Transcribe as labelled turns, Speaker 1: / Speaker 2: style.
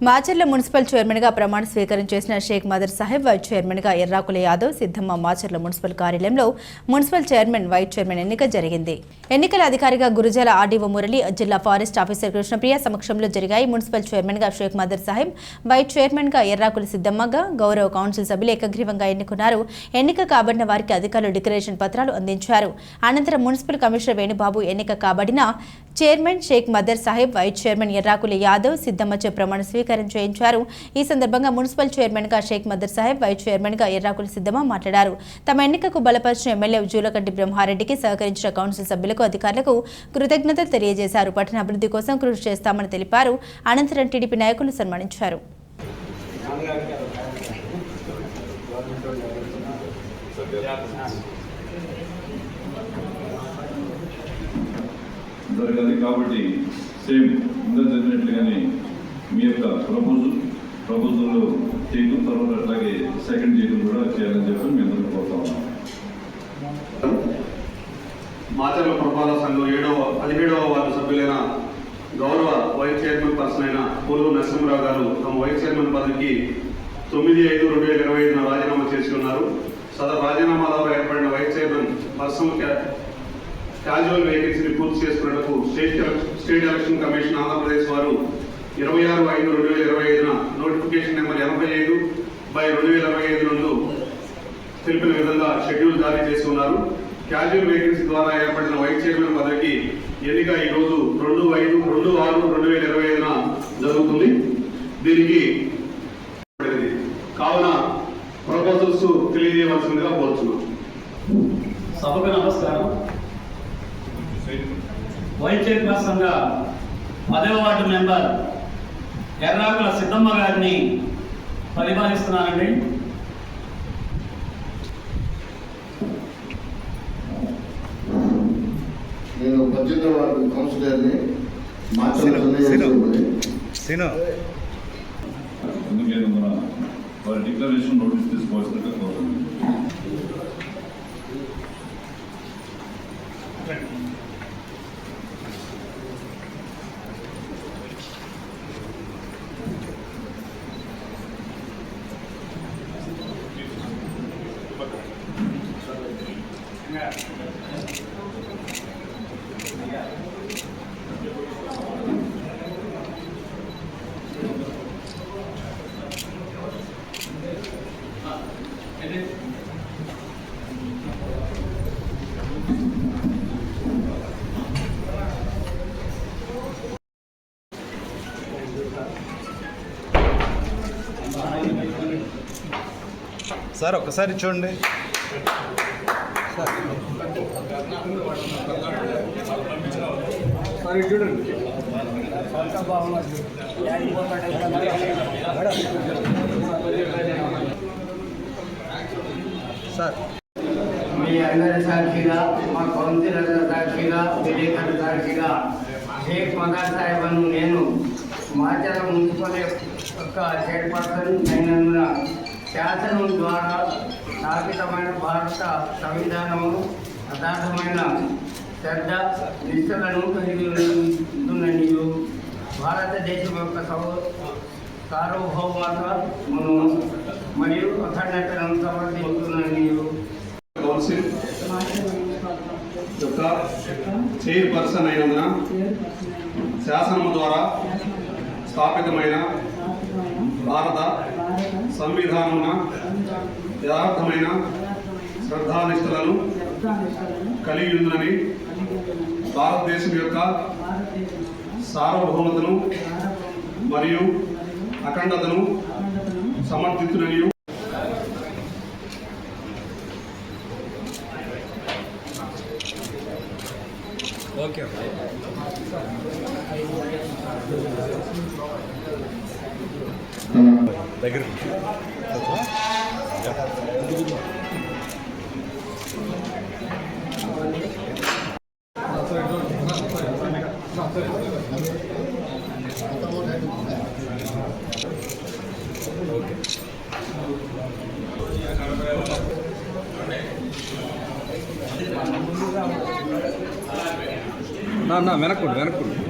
Speaker 1: Macherla municipal chairman గా ప్రమాణ స్వీకారం చేసిన షేక్ మదర్ సాహెబ్, వైస్ చైర్మన్ గా ఎర్రాకుల యాదవ్, సిద్ధమ్మ మాచర్ల మున్సిపల్ కార్యాలయంలో మున్సిపల్ చైర్మన్, వైస్ చైర్మన్ ఎన్నిక జరిగింది. ఎన్నికల అధికారిగా గురుజాల ఆర్డీఓ మురళి, జిల్లా ఫారెస్ట్ ఆఫీసర్ కృష్ణప్రియ సమక్షంలో జరిగాయి. మున్సిపల్ చైర్మన్ గా షేక్ మదర్ సాహెబ్, వైస్ చైర్మన్ గా ఎర్రాకుల సిద్ధమ్మగా గౌరవ కౌన్సిల్ సభ్యులు ఏకగ్రీవంగా ఎన్నుకున్నారు. ఎన్నిక కాబడిన వారికి అధికారులు డిక్లరేషన్ పత్రాలు అందించారు. అనంతరం మున్సిపల్ కమిషనర్ వేణుబాబు ఎన్నిక కాబడిన chairman Shaik Madar Saheb, vice chairman Errakula Yadav, సిద్ధమ్మచే ప్రమాణ స్వీకారం చేయించారు. ఈ సందర్భంగా మున్సిపల్ చైర్మన్ గా షేక్ మదర్ సాహెబ్, వైస్ చైర్మన్ గా ఎర్రాకుల సిద్ధమ్మ మాట్లాడారు. తమ ఎన్నికకు బలపరిచిన ఎమ్మెల్యే జూలకంటి బ్రహ్మారెడ్డికి సహకరించిన కౌన్సిల్ సభ్యులకు, అధికారులకు కృతజ్ఞతలు తెలియజేశారు. పట్టణ అభివృద్ధి కోసం కృషి చేస్తామని తెలిపారు. అనంతరం టీడీపీ నాయకులు సన్మానించారు.
Speaker 2: జరగాలి కాబట్టి సేమ్ ఇంకా జరిగినట్లుగానే మీ యొక్క ప్రపోజల్ చేయడం, తర్వాత అట్లాగే సెకండ్ చేయడం కూడా చేయాలని చెప్పి మేము అందరూ కోరుతా ఉన్నాం.
Speaker 3: మాచర్ల పురపాలక సంఘం 17వ వార్డు సభ్యులైన గౌరవ వైస్ చైర్మన్ పర్సన్ అయిన పోలూరు నరసింహరావు గారు తమ వైస్ చైర్మన్ పదవికి 9/5/2025 రాజీనామా చేసి ఉన్నారు. సదరు రాజీనామా ద్వారా ఏర్పడిన వైస్ చైర్మన్ పర్సన్ క్యాజువల్ వేకెన్సీని పూర్తి చేసుకున్నట్టు స్టేట్ ఎలక్షన్ కమిషన్ ఆంధ్రప్రదేశ్ వారు 26/5/2025 నోటిఫికేషన్ నెంబర్ 85/2025 నందు తెలిపిన విధంగా షెడ్యూల్ జారీ చేసి ఉన్నారు. క్యాజువల్ వేకెన్సీ ద్వారా ఏర్పడిన వైస్ చైర్మన్ పదవికి ఎన్నిక ఈరోజు 2/6/2025 జరుగుతుంది. దీనికి కావున ప్రపోజల్స్ తెలియజేయవలసిందిగా కోరుతున్నాం.
Speaker 4: సభకు నమస్కారం. వైస్ చైర్పర్సన్ గా 10వ వార్డు మెంబర్ ఎర్రాకుల సిద్ధమ్మ గారిని పరిపాలిస్తున్నానండి.
Speaker 5: నేను 18వ వార్డు కౌన్సిలర్ని
Speaker 2: అందుకే మన వారి డిక్లరేషన్ నోటీస్ తీసుకోవాల్సిందిగా కోరుతున్నాం.
Speaker 6: సార్ ఒక్కసారి చూడండి. సార్
Speaker 7: మీ అందరి సాక్షిగా, మా కౌన్సిలర్ల సాక్షిగా, విలేకరుల సాక్షిగా షేక్ మదర్ సాహెబ్ను నేను మాచర్ల మున్సిపల్ యొక్క చైర్పర్సన్ అయినందున శాసనం ద్వారా స్థాపితమైన భారత సంవిధానము యథార్థమైన శ్రద్ధ నిష్ఠలను కలిగి ఉంటుందని భారతదేశం యొక్క సార్వభౌమతను మరియు అఖండతను సమర్థిస్తుందని
Speaker 3: కౌన్సిల్ యొక్క చైర్పర్సన్ అయినందున శాసనము ద్వారా స్థాపితమైన భారత సంవిధానమున యథార్థమైన శ్రద్ధానిష్టలను కలిగి ఉందని భారతదేశం యొక్క సార్వభౌమతను మరియు అఖండతను సమర్థించునని
Speaker 6: ఓకే దగ్గర
Speaker 8: వెనక్కుండు